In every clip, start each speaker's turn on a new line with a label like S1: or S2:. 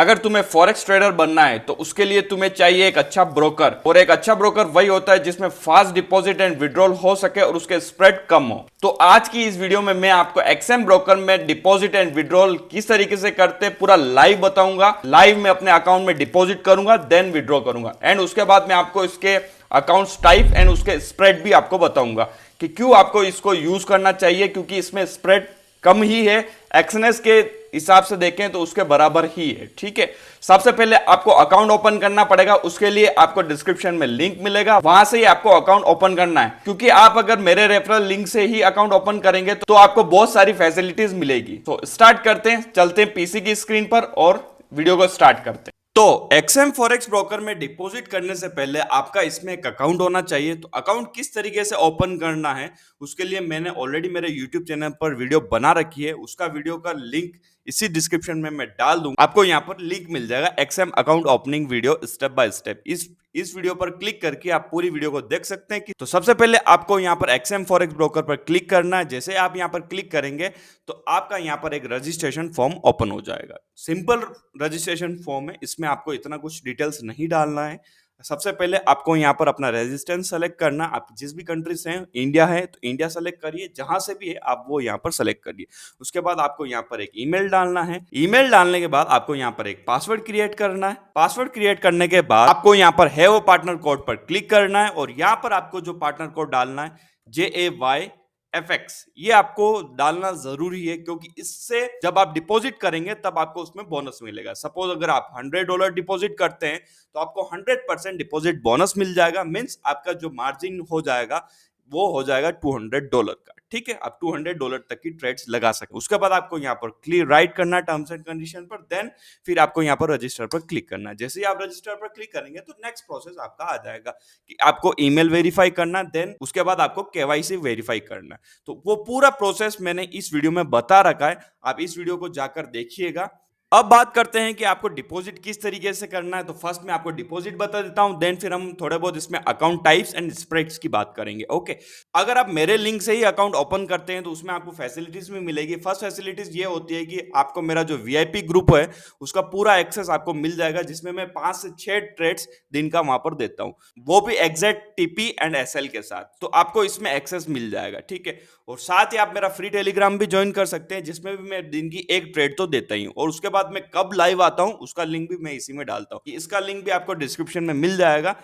S1: अगर तुम्हें forex trader बनना है तो उसके लिए तुम्हें चाहिए एक अच्छा ब्रोकर, और एक अच्छा ब्रोकर वही होता है जिसमें फास्ट डिपॉजिट एंड विड्रॉल हो सके और उसके स्प्रेड कम हो। तो आज की इस वीडियो में मैं आपको एक्सएम ब्रोकर में डिपॉजिट एंड विड्रॉल किस तरीके से करते पूरा लाइव बताऊंगा। लाइव में अपने अकाउंट में डिपॉजिट करूंगा, देन विड्रॉ करूंगा, एंड उसके बाद मैं आपको इसके अकाउंट्स टाइप एंड उसके स्प्रेड भी आपको बताऊंगा कि क्यों आपको इसको यूज करना चाहिए, क्योंकि इसमें स्प्रेड कम ही है। एक्सएनएस के हिसाब से देखें तो उसके बराबर ही है। ठीक है, सबसे पहले आपको अकाउंट ओपन करना पड़ेगा। उसके लिए आपको डिस्क्रिप्शन में लिंक मिलेगा, वहां से ही आपको अकाउंट ओपन करना है, क्योंकि आप अगर मेरे रेफरल लिंक से ही अकाउंट ओपन करेंगे तो आपको बहुत सारी फैसिलिटीज मिलेगी। तो स्टार्ट करते हैं, चलते हैं पीसी की स्क्रीन पर और वीडियो को स्टार्ट करते हैं। तो एक्सएम फॉरेक्स ब्रोकर में डिपॉजिट करने से पहले आपका इसमें एक अकाउंट होना चाहिए। तो अकाउंट किस तरीके से ओपन करना है उसके लिए मैंने ऑलरेडी मेरे यूट्यूब चैनल पर वीडियो बना रखी है। उसका वीडियो का लिंक इसी डिस्क्रिप्शन में मैं डाल दूंगा, आपको यहाँ पर लिंक मिल जाएगा XM account opening video step by step. इस वीडियो पर क्लिक करके आप पूरी वीडियो को देख सकते हैं। कि तो सबसे पहले आपको यहाँ पर एक्सएम फॉरेक्स ब्रोकर पर क्लिक करना है। जैसे आप यहाँ पर क्लिक करेंगे तो आपका यहाँ पर एक रजिस्ट्रेशन फॉर्म ओपन हो जाएगा। सिंपल रजिस्ट्रेशन फॉर्म है, इसमें आपको इतना कुछ डिटेल्स नहीं डालना है। सबसे पहले आपको यहाँ पर अपना रेजिस्टेंस सेलेक्ट करना। आप जिस भी कंट्री से हैं, इंडिया है तो इंडिया सेलेक्ट करिए, जहां से भी है आप वो यहाँ पर सेलेक्ट करिए। उसके बाद आपको यहाँ पर एक ईमेल डालना है। ईमेल डालने के बाद आपको यहाँ पर एक पासवर्ड क्रिएट करना है। पासवर्ड क्रिएट करने के बाद आपको यहाँ पर है वो पार्टनर कोड पर क्लिक करना है, और यहाँ पर आपको जो पार्टनर कोड डालना है JAYFX, ये आपको डालना जरूरी है, क्योंकि इससे जब आप डिपॉजिट करेंगे तब आपको उसमें बोनस मिलेगा। सपोज अगर आप $100 डिपॉजिट करते हैं तो आपको 100% डिपॉजिट बोनस मिल जाएगा। मींस आपका जो मार्जिन हो जाएगा वो हो जाएगा $200 का। ठीक है, आप $200 तक की ट्रेड्स लगा सकते। उसके बाद आपको यहाँ पर क्लियर राइट करना है टर्म्स एंड कंडीशन पर, देन फिर आपको यहाँ पर रजिस्टर पर क्लिक करना है। जैसे ही आप रजिस्टर पर क्लिक करेंगे तो नेक्स्ट प्रोसेस आपका आ जाएगा कि आपको ईमेल वेरीफाई करना, देन उसके बाद आपको केवाईसी वेरीफाई करना। तो वो पूरा प्रोसेस मैंने इस वीडियो में बता रखा है, आप इस वीडियो को जाकर देखिएगा। अब बात करते हैं कि आपको डिपॉजिट किस तरीके से करना है। तो फर्स्ट मैं आपको डिपॉजिट बता देता हूं, देन फिर हम थोड़े बहुत इसमें अकाउंट टाइप्स एंड स्प्रेड्स की बात करेंगे। ओके, अगर आप मेरे लिंक से ही अकाउंट ओपन करते हैं तो उसमें आपको फैसिलिटीज भी मिलेगी। फर्स्ट फैसिलिटीज ये होती है कि आपको मेरा जो वीआईपी ग्रुप है उसका पूरा एक्सेस आपको मिल जाएगा, जिसमें मैं 5 से 6 ट्रेड्स दिन का वहां पर देता हूं, वो भी एग्जैक्ट टीपी एंड एसएल के साथ। तो आपको इसमें एक्सेस मिल जाएगा। ठीक है, और साथ ही आप मेरा फ्री टेलीग्राम भी ज्वाइन कर सकते हैं, जिसमें भी मैं दिन की एक ट्रेड तो देता ही हूँ। और उसके बाद मैं कब लाइव आता हूँ उसका लिंक भी मैं इसी में डालता हूँ। इसका लिंक भी आपको डिस्क्रिप्शन में मिल जाएगा,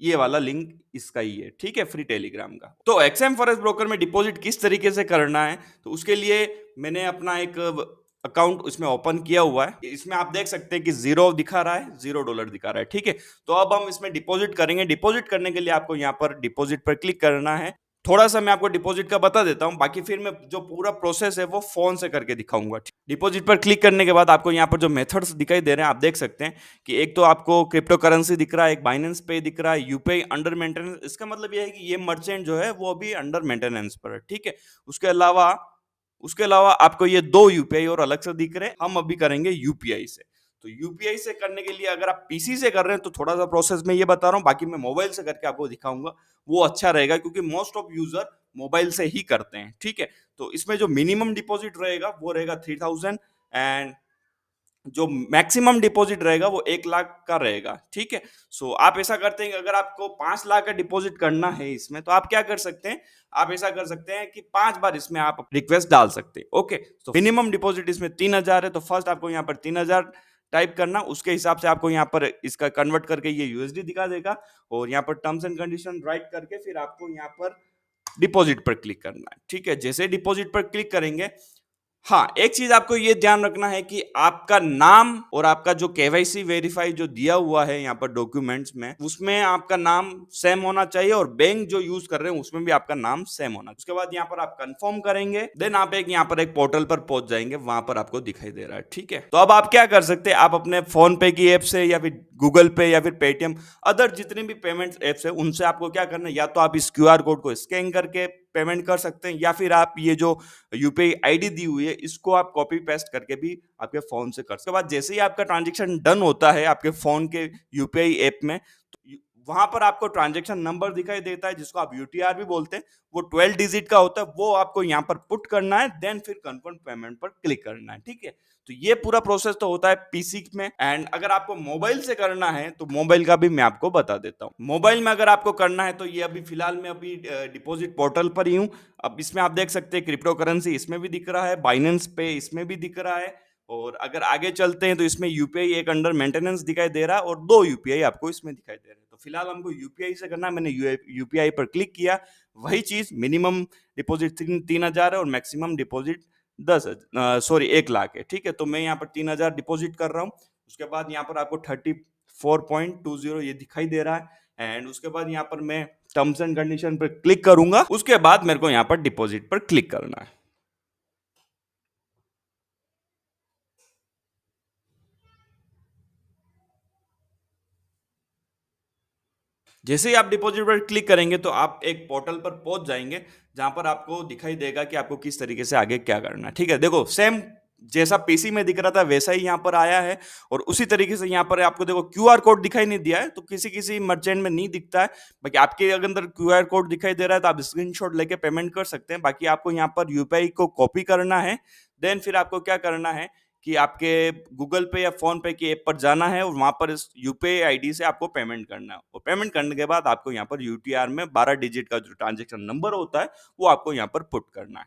S1: ये वाला लिंक इसका ही है। ठीक है, फ्री टेलीग्राम का। तो एक्सएम फॉरेक्स ब्रोकर में डिपॉजिट किस तरीके से करना है, तो उसके लिए मैंने अपना एक अकाउंट उसमें ओपन किया हुआ है। इसमें आप देख सकते हैं कि जीरो दिखा रहा है, $0 दिखा रहा है। ठीक है, तो अब हम इसमें डिपॉजिट करेंगे। डिपॉजिट करने के लिए आपको यहाँ पर डिपॉजिट पर क्लिक करना है। थोड़ा सा मैं आपको डिपॉजिट का बता देता हूं, बाकी फिर मैं जो पूरा प्रोसेस है वो फोन से करके दिखाऊंगा। डिपॉजिट पर क्लिक करने के बाद आपको यहाँ पर जो मेथड्स दिखाई दे रहे हैं आप देख सकते हैं कि एक तो आपको क्रिप्टो करेंसी दिख रहा है, एक बाइनेंस पे दिख रहा है, यूपीआई अंडर मेंटेनेंस। इसका मतलब ये है कि ये मर्चेंट जो है वो अभी अंडर मेंटेनेंस पर है। ठीक है, उसके अलावा आपको ये 2 यूपीआई और अलग से दिख रहे हैं, हम अभी करेंगे यूपीआई से। तो यूपीआई से करने के लिए अगर आप पीसी से कर रहे हैं तो थोड़ा सा प्रोसेस में ये बता रहा हूं, बाकी मैं मोबाइल से करके आपको दिखाऊंगा, वो अच्छा रहेगा, क्योंकि मोस्ट ऑफ यूजर मोबाइल से ही करते हैं। ठीक है, तो इसमें जो मिनिमम डिपॉजिट रहेगा वो रहेगा 3000, एंड जो मैक्सिमम डिपॉजिट रहेगा वो 1 लाख का रहेगा। ठीक है, सो आप ऐसा करते हैं कि अगर आपको 5 लाख का डिपॉजिट करना है इसमें, तो आप क्या कर सकते हैं, आप ऐसा कर सकते हैं कि 5 बार इसमें आप रिक्वेस्ट डाल सकते हैं। ओके, तो मिनिमम डिपॉजिट इसमें 3000 है, तो फर्स्ट आपको यहाँ पर 3000 टाइप करना, उसके हिसाब से आपको यहाँ पर इसका कन्वर्ट करके ये यूएसडी दिखा देगा, और यहाँ पर टर्म्स एंड कंडीशन राइट करके फिर आपको यहाँ पर डिपॉजिट पर क्लिक करना है। ठीक है, जैसे डिपॉजिट पर क्लिक करेंगे, हाँ, एक चीज आपको ये ध्यान रखना है कि आपका नाम और आपका जो केवाईसी वेरीफाई जो दिया हुआ है यहाँ पर डॉक्यूमेंट्स में, उसमें आपका नाम सेम होना चाहिए, और बैंक जो यूज कर रहे हैं उसमें भी आपका नाम सेम होना चाहिए। उसके बाद यहाँ पर आप कंफर्म करेंगे, देन आप एक यहाँ पर एक पोर्टल पर पहुंच जाएंगे, वहां पर आपको दिखाई दे रहा है। ठीक है, तो अब आप क्या कर सकते हैं, आप अपने फोन पे की ऐप से या फिर गूगल पे या फिर पेटीएम, अदर जितने भी पेमेंट एप्स है उनसे आपको क्या करना है, या तो आप इस क्यूआर कोड को स्कैन करके पेमेंट कर सकते हैं, या फिर आप ये जो यूपीआई आईडी दी हुई है इसको आप कॉपी पेस्ट करके भी आपके फोन से कर सकते हैं। उसके बाद जैसे ही आपका ट्रांजेक्शन डन होता है आपके फोन के यूपीआई ऐप में, तो वहां पर आपको ट्रांजेक्शन नंबर दिखाई देता है जिसको आप यूटीआर भी बोलते हैं, वो 12 डिजिट का होता है, वो आपको यहाँ पर पुट करना है, देन फिर कंफर्म पेमेंट पर क्लिक करना है। ठीक है, तो ये पूरा प्रोसेस तो होता है पीसी में। एंड अगर आपको मोबाइल से करना है तो मोबाइल का भी मैं आपको बता देता हूँ। मोबाइल में अगर आपको करना है तो ये अभी फिलहाल मैं अभी डिपॉजिट पोर्टल पर ही हूँ। अब इसमें आप देख सकते हैं क्रिप्टो करेंसी इसमें भी दिख रहा है, बाइनेंस पे इसमें भी दिख रहा है, और अगर आगे चलते हैं तो इसमें यूपीआई एक अंडर मेंटेनेंस दिखाई दे रहा है और 2 यूपीआई आपको इसमें दिखाई दे रहे हैं। तो फिलहाल हमको यूपीआई से करना है, मैंने यूपीआई पर क्लिक किया। वही चीज, मिनिमम डिपॉजिट 3,000 है और मैक्सिमम डिपॉजिट 1 लाख है। ठीक है, तो मैं यहाँ पर 3,000 डिपॉजिट कर रहा हूँ। उसके बाद यहाँ पर आपको 34.20 ये दिखाई दे रहा है, एंड उसके बाद यहाँ पर मैं टर्म्स एंड कंडीशन पर क्लिक करूंगा। उसके बाद मेरे को यहाँ पर डिपॉजिट पर क्लिक करना है। जैसे ही आप डिपॉजिट पर क्लिक करेंगे तो आप एक पोर्टल पर पहुंच जाएंगे जहां पर आपको दिखाई देगा कि आपको किस तरीके से आगे क्या करना है। ठीक है, देखो सेम जैसा पीसी में दिख रहा था वैसा ही यहाँ पर आया है, और उसी तरीके से यहाँ पर आपको देखो क्यूआर कोड दिखाई नहीं दिया है, तो किसी किसी मर्चेंट में नहीं दिखता है। बाकी आपके अगर अंदर क्यूआर कोड दिखाई दे रहा है तो आप स्क्रीनशॉट लेके पेमेंट कर सकते हैं। बाकी आपको यहाँ पर यूपीआई को कॉपी करना है, देन फिर आपको क्या करना है कि आपके गूगल पे या फोन पे की ऐप पर जाना है और वहां पर इस यूपीआई आईडी से आपको पेमेंट करना है, और पेमेंट करने के बाद आपको यहाँ पर यूटीआर में 12 डिजिट का जो ट्रांजेक्शन नंबर होता है वो आपको यहाँ पर पुट करना है।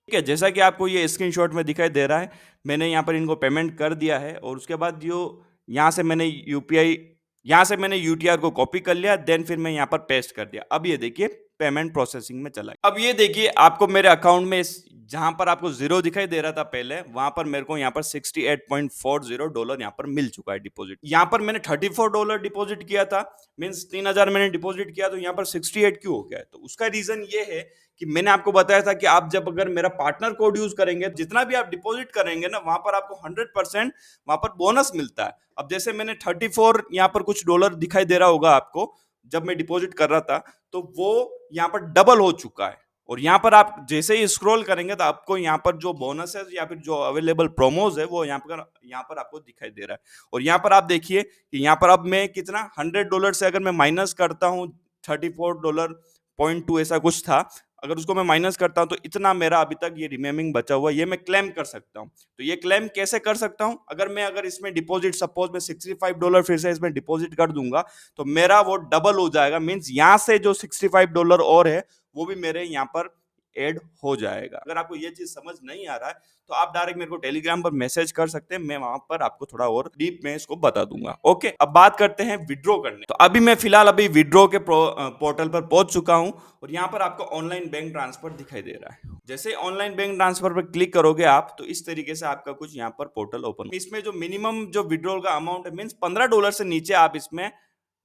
S1: ठीक है, जैसा कि आपको ये स्क्रीनशॉट में दिखाई दे रहा है, मैंने यहाँ पर इनको पेमेंट कर दिया है, और उसके बाद जो यहाँ से मैंने यूपीआई यहाँ से मैंने यूटीआर को कॉपी कर लिया, देन फिर मैं यहाँ पर पेस्ट कर दिया। अब ये देखिए पेमेंट प्रोसेसिंग में चला गया। अब ये देखिए आपको मेरे अकाउंट में जहां पर आपको जीरो दिखाई दे रहा था पहले, वहां पर मेरे को यहाँ पर $68.40 यहाँ पर मिल चुका है डिपॉजिट। यहाँ पर मैंने $34 डिपॉजिट किया था, मींस 3,000 मैंने डिपॉजिट किया, तो यहाँ पर 68 क्यों हो गया है? तो उसका रीजन ये है कि मैंने आपको बताया था कि आप जब अगर मेरा पार्टनर कोड यूज करेंगे, जितना भी आप डिपॉजिट करेंगे ना, वहां पर आपको 100% वहां पर बोनस मिलता है। अब जैसे मैंने 34 यहाँ पर कुछ डॉलर दिखाई दे रहा होगा आपको जब मैं डिपॉजिट कर रहा था, तो वो यहाँ पर डबल हो चुका है। और यहाँ पर आप जैसे ही स्क्रॉल करेंगे तो आपको यहाँ पर जो बोनस है या फिर जो अवेलेबल प्रोमोज है वो यहाँ पर आपको दिखाई दे रहा है। और यहाँ पर आप देखिए कि यहाँ पर अब मैं कितना $100 से अगर मैं माइनस करता हूँ, $34.2 ऐसा कुछ था, अगर उसको मैं माइनस करता हूं तो इतना मेरा अभी तक ये रिमेनिंग बचा हुआ है, ये मैं क्लेम कर सकता हूं। तो ये क्लेम कैसे कर सकता हूं? अगर इसमें डिपॉजिट सपोज मैं $65 फिर से इसमें डिपॉजिट कर दूंगा तो मेरा वो डबल हो जाएगा। मींस यहां से जो $65 और है वो भी मेरे यहाँ पर ऐड हो जाएगा। अगर आपको ये चीज समझ नहीं आ रहा है तो आप डायरेक्ट मेरे को टेलीग्राम पर मैसेज कर सकते हैं, मैं वहां पर आपको थोड़ा और डीप में इसको बता दूंगा। ओके, अब बात करते हैं विड्रॉ करने। तो अभी मैं फिलहाल विड्रॉ के पोर्टल पर पहुंच चुका हूं, और यहाँ पर आपको ऑनलाइन बैंक ट्रांसफर दिखाई दे रहा है। जैसे ऑनलाइन बैंक ट्रांसफर पर क्लिक करोगे आप तो इस तरीके से आपका कुछ यहाँ पर पोर्टल ओपन। इसमें जो मिनिमम जो विड्रॉल का अमाउंट है, मींस $15 से नीचे आप इसमें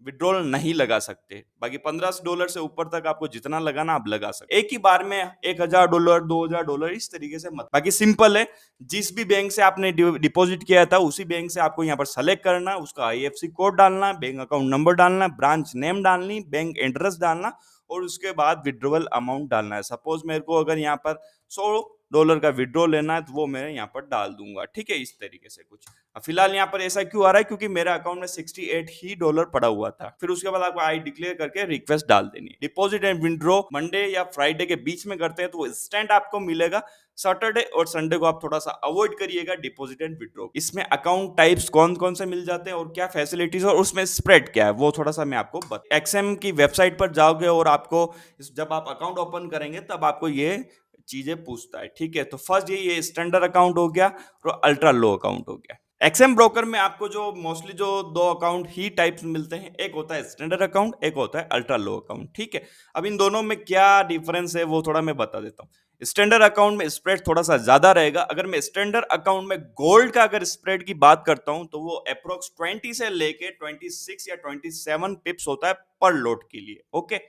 S1: विड्रॉल नहीं लगा सकते। बाकी $15 से ऊपर तक आपको जितना लगाना आप लगा सकते। एक ही बार में $1,000 $2,000 इस तरीके से मत। बाकी सिंपल है, जिस भी बैंक से आपने डिपॉजिट किया था उसी बैंक से आपको यहाँ पर सेलेक्ट करना, उसका आईएफएससी कोड डालना, बैंक अकाउंट नंबर डालना, ब्रांच नेम डालनी, बैंक एड्रेस डालना, और उसके बाद विड्रॉवल अमाउंट डालना है। सपोज मेरे को अगर यहाँ पर $100 का विड्रॉ लेना है तो वो मैं यहाँ पर डाल दूंगा। ठीक है, इस तरीके से कुछ। फिलहाल यहाँ पर ऐसा क्यों आ रहा है? क्योंकि मेरे अकाउंट में $68 पड़ा हुआ था। फिर उसके बाद आपको आई डिक्लेयर करके रिक्वेस्ट डाल देनी है। डिपॉजिट एंड विड्रॉ मंडे या फ्राइडे के बीच में करते हैं तो इंस्टेंट आपको मिलेगा। सैटरडे और संडे को आप थोड़ा सा अवॉइड करिएगा डिपॉजिट एंड विड्रॉ। इसमें अकाउंट टाइप्स कौन कौन से मिल जाते हैं और क्या फैसिलिटीज और उसमें स्प्रेड क्या है वो थोड़ा सा मैं आपको बता। एक्सएम की वेबसाइट पर जाओगे और आपको जब आप अकाउंट ओपन करेंगे तब आपको ये चीजें पूछता है। ठीक है, तो फर्स्ट ये स्टैंडर्ड अकाउंट हो गया और अल्ट्रा लो अकाउंट हो गया। एक्सएम ब्रोकर में आपको जो मोस्टली जो दो अकाउंट ही टाइप्स मिलते हैं, एक होता है स्टैंडर्ड अकाउंट, एक होता है अल्ट्रा लो अकाउंट। ठीक है, अब इन दोनों में क्या डिफरेंस है वो थोड़ा मैं बता देता हूँ। स्टैंडर्ड अकाउंट में स्प्रेड थोड़ा सा ज्यादा रहेगा। अगर मैं स्टैंडर्ड अकाउंट में गोल्ड का अगर स्प्रेड की बात करता हूं तो वो अप्रोक्स 20 से लेके 26 या 27 पिप्स होता है पर लोट के लिए। ओके,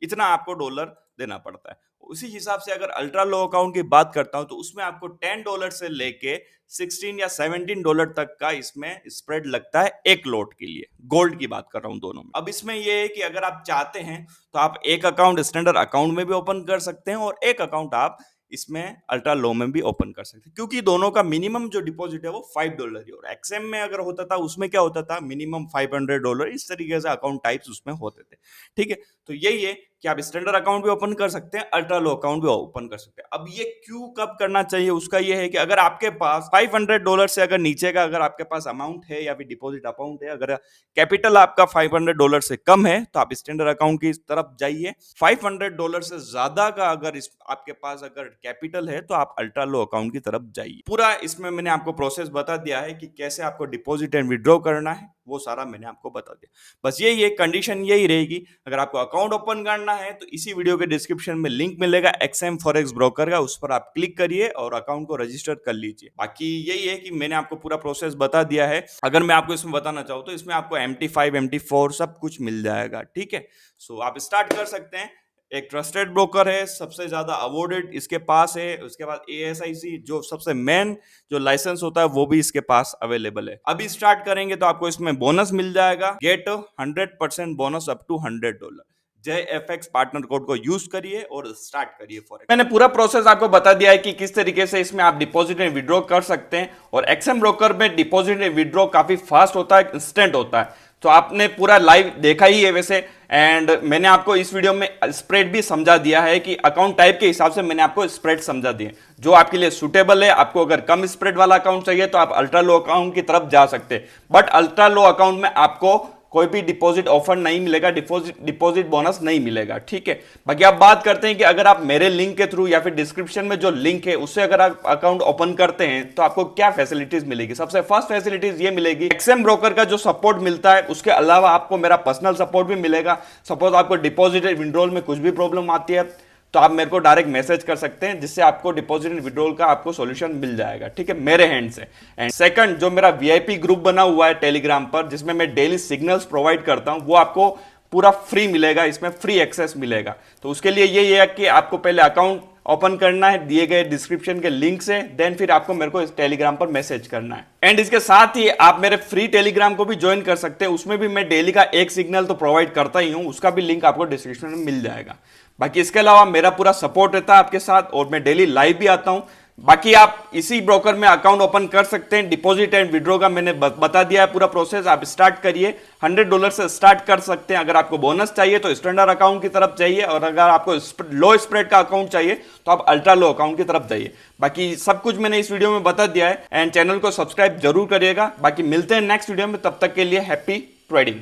S1: इतना आपको डॉलर देना पड़ता है। उसी हिसाब से अगर अल्ट्रा लो अकाउंट की बात करता हूं तो उसमें आपको $10 से लेके 16 या $17 तक का इसमें स्प्रेड लगता है एक लोट के लिए। गोल्ड की बात कर रहा हूं दोनों में। अब इसमें यह है कि अगर आप चाहते हैं तो आप एक अकाउंट स्टैंडर्ड अकाउंट में भी ओपन कर सकते हैं और एक अकाउंट आप इसमें अल्ट्रा लो में भी ओपन कर सकते हैं, क्योंकि दोनों का मिनिमम जो डिपॉजिट है वो $5 ही, और एक्सएम में अगर होता था उसमें क्या होता था, मिनिमम $500, इस तरीके से अकाउंट टाइप्स उसमें होते थे। ठीक है, तो यही है कि आप स्टैंडर्ड अकाउंट भी ओपन कर सकते हैं, अल्ट्रा लो अकाउंट भी ओपन कर सकते हैं। अब ये क्यों कब करना चाहिए, उसका ये है कि अगर आपके पास $500 से अगर नीचे का अगर आपके पास अमाउंट है या फिर डिपॉजिट अमाउंट है, अगर कैपिटल आपका $500 से कम है तो आप स्टैंडर्ड अकाउंट की तरफ जाइए। $500 से ज्यादा का अगर आपके पास अगर कैपिटल है तो आप अल्ट्रा लो अकाउंट की तरफ जाइए। पूरा इसमें मैंने आपको प्रोसेस बता दिया है कि कैसे आपको डिपॉजिट एंड विड्रॉ करना है, वो सारा मैंने आपको बता दिया। बस यही है, कंडीशन यही रहेगी, अगर आपको अकाउंट ओपन करना है तो इसी वीडियो के डिस्क्रिप्शन में लिंक मिलेगा एक्सएम फॉरेक्स ब्रोकर का, उस पर आप क्लिक करिए और अकाउंट को रजिस्टर कर लीजिए। बाकी यही है कि मैंने आपको पूरा प्रोसेस बता दिया है। अगर मैं आपको इसमें बताना चाहूँ तो इसमें आपको MT5 MT4 सब कुछ मिल जाएगा। ठीक है, सो आप स्टार्ट कर सकते हैं। एक ट्रस्टेड ब्रोकर है, सबसे ज्यादा अवॉर्डेड इसके पास है। उसके बाद ASIC जो सबसे मेन जो लाइसेंस होता है वो भी इसके पास अवेलेबल है। अभी स्टार्ट करेंगे तो आपको इसमें बोनस मिल जाएगा, get 100% bonus up to $100। JFX partner code को यूज करिए और स्टार्ट करिए फॉरेक्स। मैंने पूरा प्रोसेस आपको बता दिया है कि किस तरीके से इसमें आप डिपॉजिट एंड विड्रॉ कर सकते हैं, और एक्सएम ब्रोकर में डिपॉजिट एंड विड्रॉ काफी फास्ट होता है, इंस्टेंट होता है। तो आपने पूरा लाइव देखा ही है वैसे, एंड मैंने आपको इस वीडियो में स्प्रेड भी समझा दिया है कि अकाउंट टाइप के हिसाब से मैंने आपको स्प्रेड समझा दिए जो आपके लिए सुटेबल है। आपको अगर कम स्प्रेड वाला अकाउंट चाहिए तो आप अल्ट्रा लो अकाउंट की तरफ जा सकते हैं, बट अल्ट्रा लो अकाउंट में आपको कोई भी डिपॉजिट ऑफर नहीं मिलेगा, डिपॉजिट बोनस नहीं मिलेगा। ठीक है, बाकी आप बात करते हैं कि अगर आप मेरे लिंक के थ्रू या फिर डिस्क्रिप्शन में जो लिंक है उससे अगर आप अकाउंट ओपन करते हैं तो आपको क्या फैसिलिटीज मिलेगी। सबसे फर्स्ट फैसिलिटीज ये मिलेगी, एक्सएम ब्रोकर का जो सपोर्ट मिलता है उसके अलावा आपको मेरा पर्सनल सपोर्ट भी मिलेगा। सपोज आपको डिपॉजिट विड्रॉल में कुछ भी प्रॉब्लम आती है तो आप मेरे को डायरेक्ट मैसेज कर सकते हैं, जिससे आपको डिपॉजिट एंड विड्रॉल का आपको सॉल्यूशन मिल जाएगा। ठीक है, मेरे हैंड से। एंड सेकंड, जो मेरा VIP ग्रुप बना हुआ है टेलीग्राम पर, जिसमें मैं डेली सिग्नल्स प्रोवाइड करता हूं, वो आपको पूरा फ्री मिलेगा, इसमें फ्री एक्सेस मिलेगा। तो उसके लिए ये है कि आपको पहले अकाउंट ओपन करना है दिए गए डिस्क्रिप्शन के लिंक से, देन फिर आपको मेरे को इस टेलीग्राम पर मैसेज करना है। एंड इसके साथ ही आप मेरे फ्री टेलीग्राम को भी ज्वाइन कर सकते हैं, उसमें भी मैं डेली का एक सिग्नल तो प्रोवाइड करता ही हूं, उसका भी लिंक आपको डिस्क्रिप्शन में मिल जाएगा। बाकी इसके अलावा मेरा पूरा सपोर्ट रहता है आपके साथ, और मैं डेली लाइव भी आता हूं। बाकी आप इसी ब्रोकर में अकाउंट ओपन कर सकते हैं। डिपॉजिट एंड विड्रॉ का मैंने बता दिया है पूरा प्रोसेस, आप स्टार्ट करिए। $100 से स्टार्ट कर सकते हैं। अगर आपको बोनस चाहिए तो स्टैंडर्ड अकाउंट की तरफ जाइए, और अगर आपको लो स्प्रेड का अकाउंट चाहिए तो आप अल्ट्रा लो अकाउंट की तरफ जाइए। बाकी सब कुछ मैंने इस वीडियो में बता दिया है, एंड चैनल को सब्सक्राइब जरूर करिएगा। बाकी मिलते हैं नेक्स्ट वीडियो में, तब तक के लिए हैप्पी ट्रेडिंग।